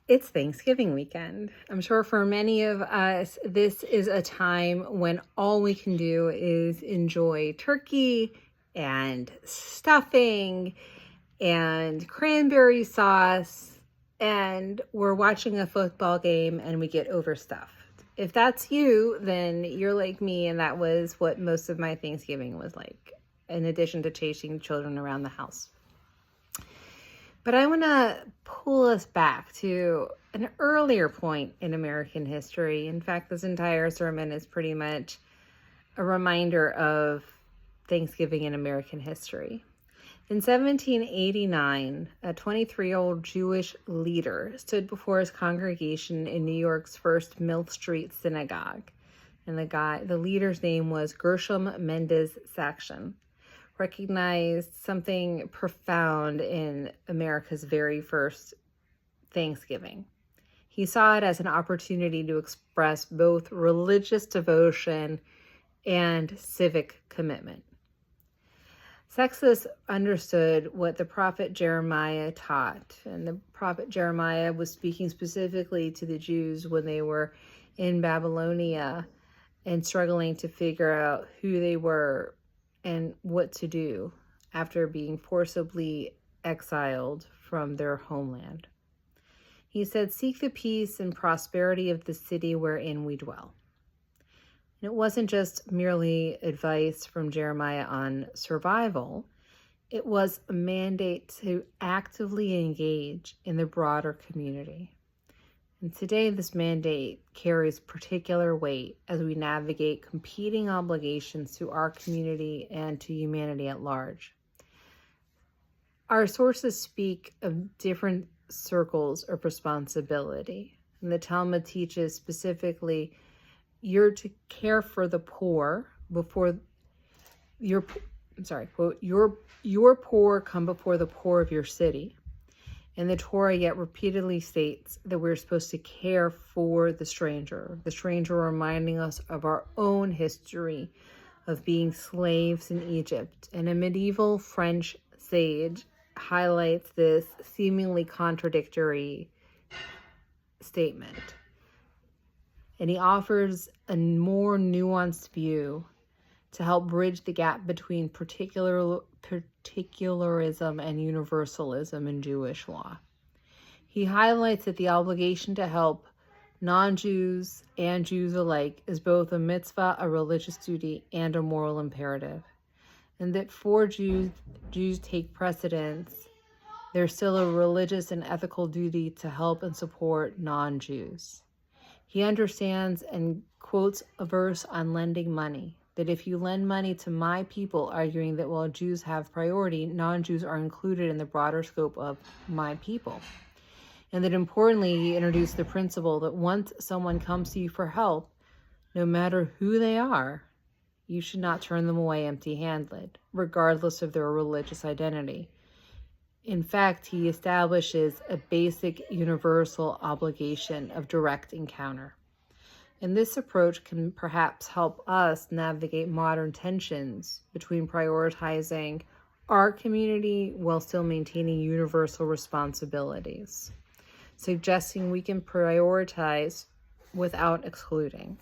It's Thanksgiving weekend. I'm sure for many of us, this is a time when all we can do is enjoy turkey and stuffing and cranberry sauce, and we're watching a football game and we get overstuffed. If that's you, then you're like me, and that was what most of my Thanksgiving was like, in addition to chasing children around the house. But I want to pull us back to an earlier point in American history. In fact, this entire sermon is pretty much a reminder of Thanksgiving in American history. In 1789, a 23-year-old Jewish leader stood before his congregation in New York's First Mill Street Synagogue. And the leader's name was Gershom Mendes Saxion. Recognized something profound in America's very first Thanksgiving. He saw it as an opportunity to express both religious devotion and civic commitment. Saxion understood what the prophet Jeremiah taught, and the prophet Jeremiah was speaking specifically to the Jews when they were in Babylonia and struggling to figure out who they were and what to do after being forcibly exiled from their homeland. He said, "Seek the peace and prosperity of the city wherein we dwell." And it wasn't just merely advice from Jeremiah on survival. It was a mandate to actively engage in the broader community. And today, this mandate carries particular weight as we navigate competing obligations to our community and to humanity at large. Our sources speak of different circles of responsibility. And the Talmud teaches specifically, you're to care for the poor before quote, your poor come before the poor of your city. And the Torah yet repeatedly states that we're supposed to care for the stranger reminding us of our own history of being slaves in Egypt. And a medieval French sage highlights this seemingly contradictory statement. And he offers a more nuanced view to help bridge the gap between particularism and universalism in Jewish law. He highlights that the obligation to help non-Jews and Jews alike is both a mitzvah, a religious duty, and a moral imperative. And that for Jews take precedence, there's still a religious and ethical duty to help and support non-Jews. He understands and quotes a verse on lending money, that if you lend money to my people, arguing that while Jews have priority, non-Jews are included in the broader scope of my people. And that importantly, he introduced the principle that once someone comes to you for help, no matter who they are, you should not turn them away empty-handed, regardless of their religious identity. In fact, he establishes a basic universal obligation of direct encounter. And this approach can perhaps help us navigate modern tensions between prioritizing our community while still maintaining universal responsibilities, suggesting we can prioritize without excluding,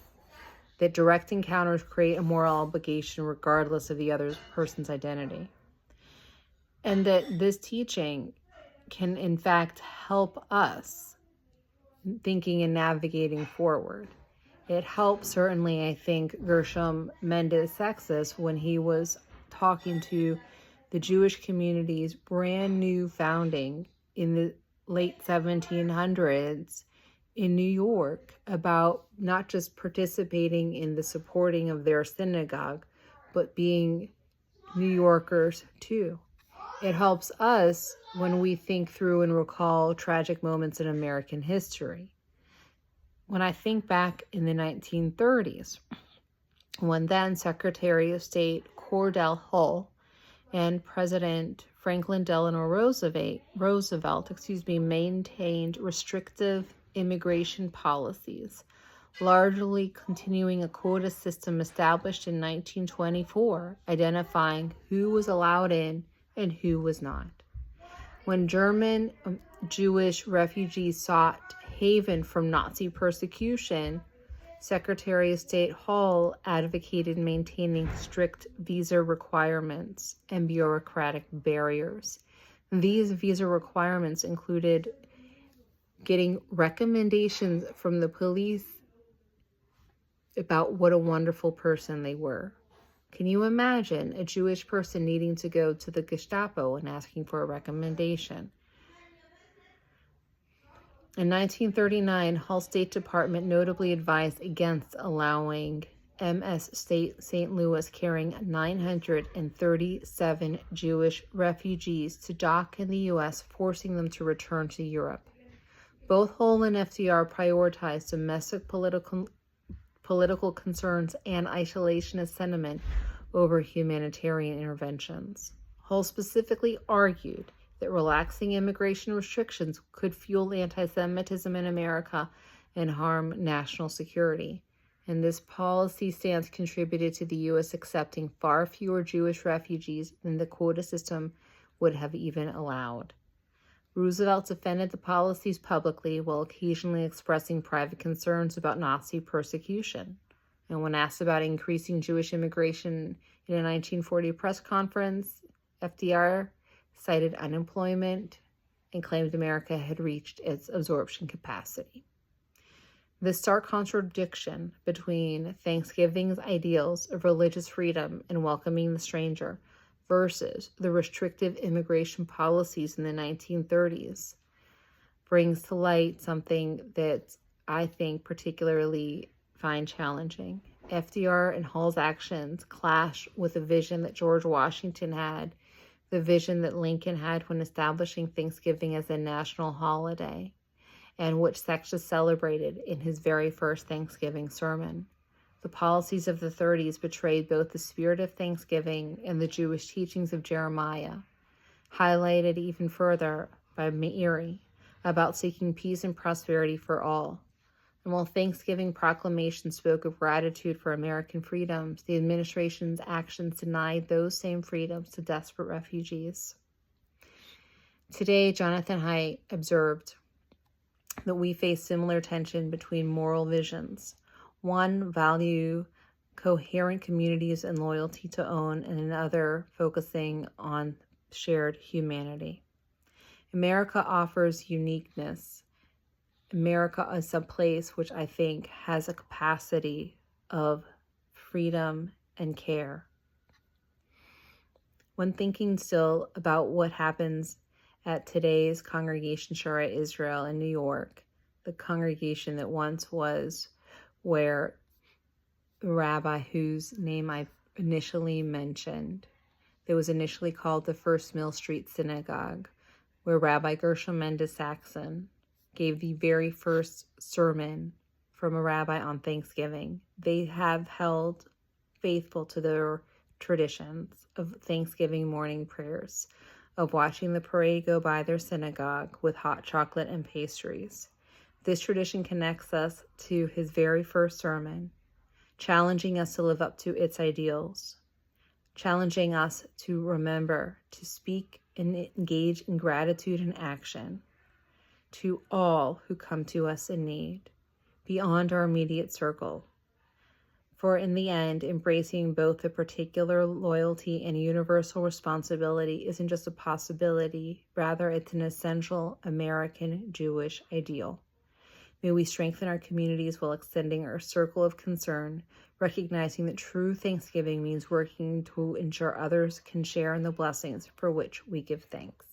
that direct encounters create a moral obligation regardless of the other person's identity, and that this teaching can in fact help us thinking and navigating forward. It helped certainly, I think, Gershom Mendes Saxion when he was talking to the Jewish community's brand new founding in the late 1700s in New York about not just participating in the supporting of their synagogue, but being New Yorkers too. It helps us when we think through and recall tragic moments in American history. When I think back in the 1930s, when then Secretary of State Cordell Hull and President Franklin Delano Roosevelt maintained restrictive immigration policies, largely continuing a quota system established in 1924, identifying who was allowed in and who was not. When German Jewish refugees sought haven from Nazi persecution, Secretary of State Hall advocated maintaining strict visa requirements and bureaucratic barriers. These visa requirements included getting recommendations from the police about what a wonderful person they were. Can you imagine a Jewish person needing to go to the Gestapo and asking for a recommendation? In 1939, Hull State Department notably advised against allowing MS St. Louis carrying 937 Jewish refugees to dock in the U.S., forcing them to return to Europe. Both Hull and FDR prioritized domestic political concerns and isolationist sentiment over humanitarian interventions. Hull specifically argued that relaxing immigration restrictions could fuel anti-Semitism in America and harm national security. And this policy stance contributed to the U.S. accepting far fewer Jewish refugees than the quota system would have even allowed. Roosevelt defended the policies publicly while occasionally expressing private concerns about Nazi persecution. And when asked about increasing Jewish immigration in a 1940 press conference, FDR cited unemployment and claimed America had reached its absorption capacity. The stark contradiction between Thanksgiving's ideals of religious freedom and welcoming the stranger versus the restrictive immigration policies in the 1930s brings to light something that I think particularly find challenging. FDR and Hull's actions clash with the vision that George Washington had, the vision that Lincoln had when establishing Thanksgiving as a national holiday, and which Sextus celebrated in his very first Thanksgiving sermon. The policies of the 30s betrayed both the spirit of Thanksgiving and the Jewish teachings of Jeremiah, highlighted even further by Meiri about seeking peace and prosperity for all. And while Thanksgiving proclamation spoke of gratitude for American freedoms, the administration's actions denied those same freedoms to desperate refugees. Today, Jonathan Haidt observed that we face similar tension between moral visions. One value coherent communities and loyalty to own, and another focusing on shared humanity. America offers uniqueness. America is a place which I think has a capacity of freedom and care. When thinking still about what happens at today's Congregation Shaare Israel in New York, the congregation that once was where the rabbi whose name I initially mentioned, that was initially called the First Mill Street Synagogue, where Rabbi Gershom Mendes Saxon gave the very first sermon from a rabbi on Thanksgiving. They have held faithful to their traditions of Thanksgiving morning prayers, of watching the parade go by their synagogue with hot chocolate and pastries. This tradition connects us to his very first sermon, challenging us to live up to its ideals, challenging us to remember to speak and engage in gratitude and action to all who come to us in need, beyond our immediate circle. For in the end, embracing both the particular loyalty and universal responsibility isn't just a possibility, rather it's an essential American Jewish ideal. May we strengthen our communities while extending our circle of concern, recognizing that true Thanksgiving means working to ensure others can share in the blessings for which we give thanks.